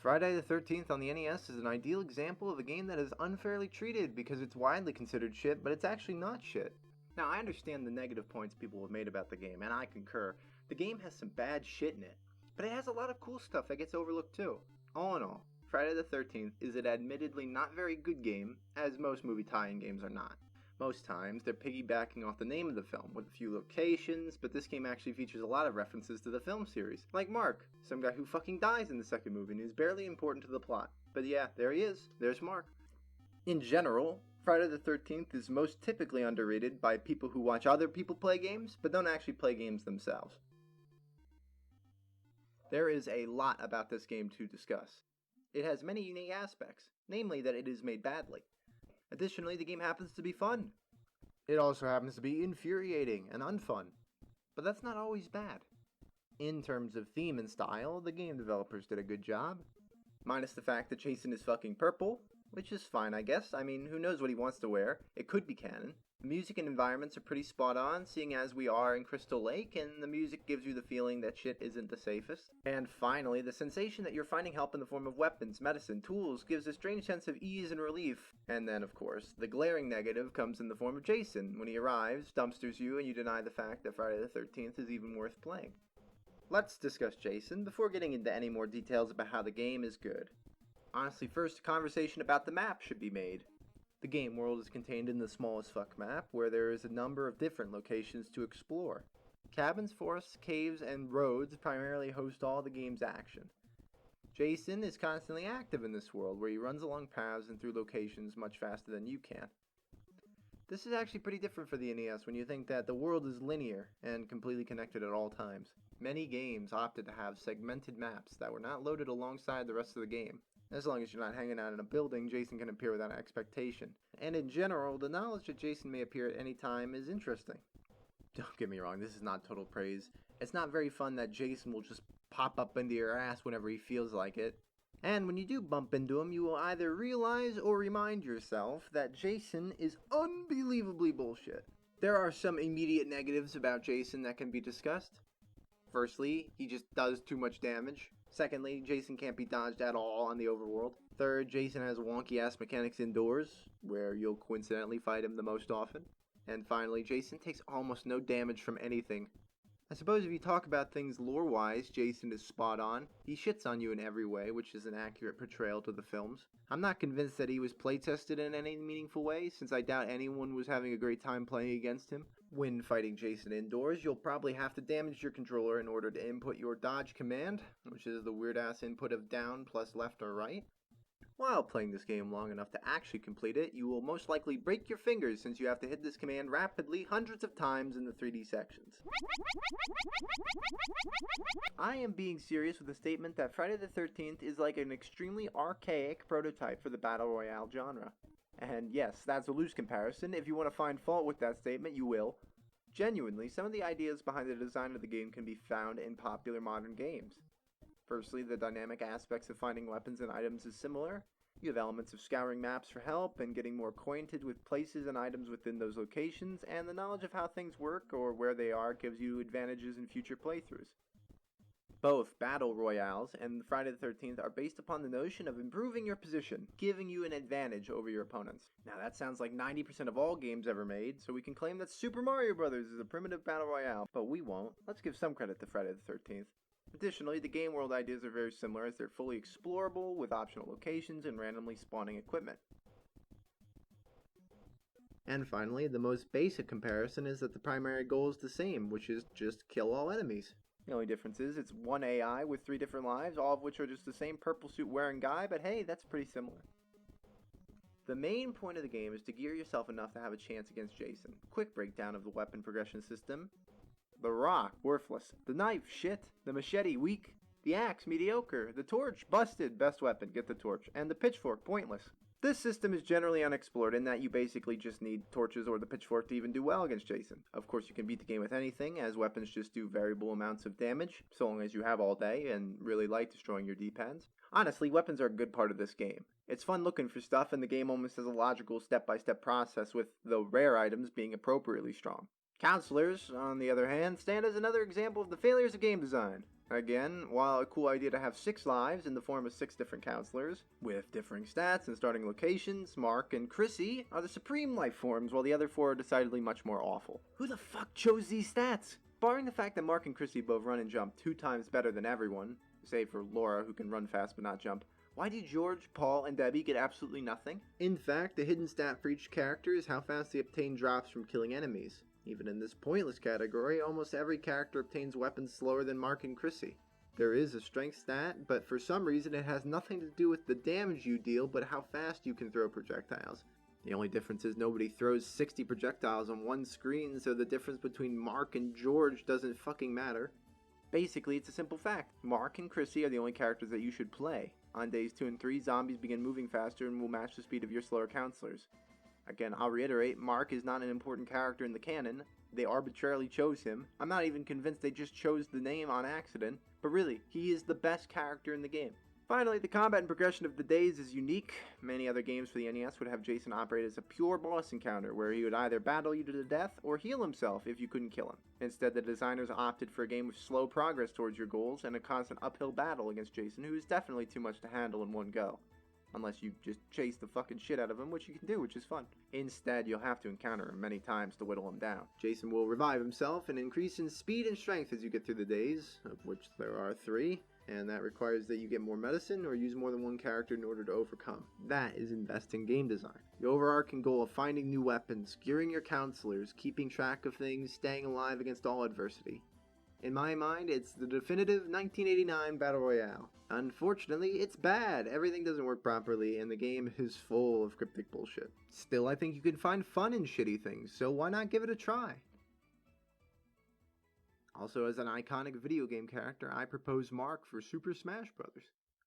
Friday the 13th on the NES is an ideal example of a game that is unfairly treated because it's widely considered shit, but it's actually not shit. Now, I understand the negative points people have made about the game, and I concur. The game has some bad shit in it, but it has a lot of cool stuff that gets overlooked too. All in all, Friday the 13th is an admittedly not very good game, as most movie tie-in games are not. Most times, they're piggybacking off the name of the film, with a few locations, but this game actually features a lot of references to the film series. Like Mark, some guy who fucking dies in the second movie and is barely important to the plot. But yeah, there he is. There's Mark. In general, Friday the 13th is most typically underrated by people who watch other people play games, but don't actually play games themselves. There is a lot about this game to discuss. It has many unique aspects, namely that it is made badly. Additionally, the game happens to be fun. It also happens to be infuriating and unfun. But that's not always bad. In terms of theme and style, the game developers did a good job. Minus the fact that Jason is fucking purple, which is fine, I guess. I mean, who knows what he wants to wear? It could be canon. The music and environments are pretty spot on, seeing as we are in Crystal Lake, and the music gives you the feeling that shit isn't the safest. And finally, the sensation that you're finding help in the form of weapons, medicine, tools gives a strange sense of ease and relief. And then, of course, the glaring negative comes in the form of Jason. When he arrives, dumpsters you, and you deny the fact that Friday the 13th is even worth playing. Let's discuss Jason before getting into any more details about how the game is good. Honestly, first, a conversation about the map should be made. The game world is contained in the small as fuck map, where there is a number of different locations to explore. Cabins, forests, caves, and roads primarily host all the game's action. Jason is constantly active in this world, where he runs along paths and through locations much faster than you can. This is actually pretty different for the NES when you think that the world is linear and completely connected at all times. Many games opted to have segmented maps that were not loaded alongside the rest of the game. As long as you're not hanging out in a building, Jason can appear without expectation. And in general, the knowledge that Jason may appear at any time is interesting. Don't get me wrong, this is not total praise. It's not very fun that Jason will just pop up into your ass whenever he feels like it. And when you do bump into him, you will either realize or remind yourself that Jason is unbelievably bullshit. There are some immediate negatives about Jason that can be discussed. Firstly, he just does too much damage. Secondly, Jason can't be dodged at all on the overworld. Third, Jason has wonky-ass mechanics indoors, where you'll coincidentally fight him the most often. And finally, Jason takes almost no damage from anything. I suppose if you talk about things lore-wise, Jason is spot on. He shits on you in every way, which is an accurate portrayal to the films. I'm not convinced that he was play-tested in any meaningful way, since I doubt anyone was having a great time playing against him. When fighting Jason indoors, you'll probably have to damage your controller in order to input your dodge command, which is the weird-ass input of down plus left or right. While playing this game long enough to actually complete it, you will most likely break your fingers since you have to hit this command rapidly hundreds of times in the 3D sections. I am being serious with the statement that Friday the 13th is like an extremely archaic prototype for the Battle Royale genre. And yes, that's a loose comparison. If you want to find fault with that statement, you will. Genuinely, some of the ideas behind the design of the game can be found in popular modern games. Firstly, the dynamic aspects of finding weapons and items is similar. You have elements of scouring maps for help and getting more acquainted with places and items within those locations, and the knowledge of how things work or where they are gives you advantages in future playthroughs. Both Battle Royales and Friday the 13th are based upon the notion of improving your position, giving you an advantage over your opponents. Now that sounds like 90% of all games ever made, so we can claim that Super Mario Bros. Is a primitive Battle Royale, but we won't. Let's give some credit to Friday the 13th. Additionally, the game world ideas are very similar as they're fully explorable with optional locations and randomly spawning equipment. And finally, the most basic comparison is that the primary goal is the same, which is just kill all enemies. The only difference is it's one AI with 3 different lives, all of which are just the same purple suit wearing guy, but hey, that's pretty similar. The main point of the game is to gear yourself enough to have a chance against Jason. Quick breakdown of the weapon progression system. The rock, worthless. The knife, shit. The machete, weak. The axe, mediocre. The torch, busted. Best weapon, get the torch. And the pitchfork, pointless. This system is generally unexplored in that you basically just need torches or the pitchfork to even do well against Jason. Of course, you can beat the game with anything, as weapons just do variable amounts of damage, so long as you have all day and really like destroying your D-pads. Honestly, weapons are a good part of this game. It's fun looking for stuff, and the game almost has a logical step-by-step process with the rare items being appropriately strong. Counselors, on the other hand, stand as another example of the failures of game design. Again, while a cool idea to have 6 lives in the form of 6 different counselors, with differing stats and starting locations, Mark and Chrissy are the supreme life forms, while the other 4 are decidedly much more awful. Who the fuck chose these stats? Barring the fact that Mark and Chrissy both run and jump 2 times better than everyone, save for Laura who can run fast but not jump, why do George, Paul, and Debbie get absolutely nothing? In fact, the hidden stat for each character is how fast they obtain drops from killing enemies. Even in this pointless category, almost every character obtains weapons slower than Mark and Chrissy. There is a strength stat, but for some reason it has nothing to do with the damage you deal, but how fast you can throw projectiles. The only difference is nobody throws 60 projectiles on one screen, so the difference between Mark and George doesn't fucking matter. Basically, it's a simple fact. Mark and Chrissy are the only characters that you should play. On days 2 and 3, zombies begin moving faster and will match the speed of your slower counselors. Again, I'll reiterate, Mark is not an important character in the canon. They arbitrarily chose him. I'm not even convinced they just chose the name on accident, but really, he is the best character in the game. Finally, the combat and progression of the days is unique. Many other games for the NES would have Jason operate as a pure boss encounter, where he would either battle you to the death or heal himself if you couldn't kill him. Instead, the designers opted for a game with slow progress towards your goals and a constant uphill battle against Jason, who is definitely too much to handle in one go. Unless you just chase the fucking shit out of him, which you can do, which is fun. Instead, you'll have to encounter him many times to whittle him down. Jason will revive himself and increase in speed and strength as you get through the days, of which there are 3, and that requires that you get more medicine or use more than one character in order to overcome. That is investing game design. The overarching goal of finding new weapons, gearing your counselors, keeping track of things, staying alive against all adversity. In my mind, it's the definitive 1989 Battle Royale. Unfortunately, it's bad. Everything doesn't work properly, and the game is full of cryptic bullshit. Still, I think you can find fun in shitty things, so why not give it a try? Also, as an iconic video game character, I propose Mark for Super Smash Bros.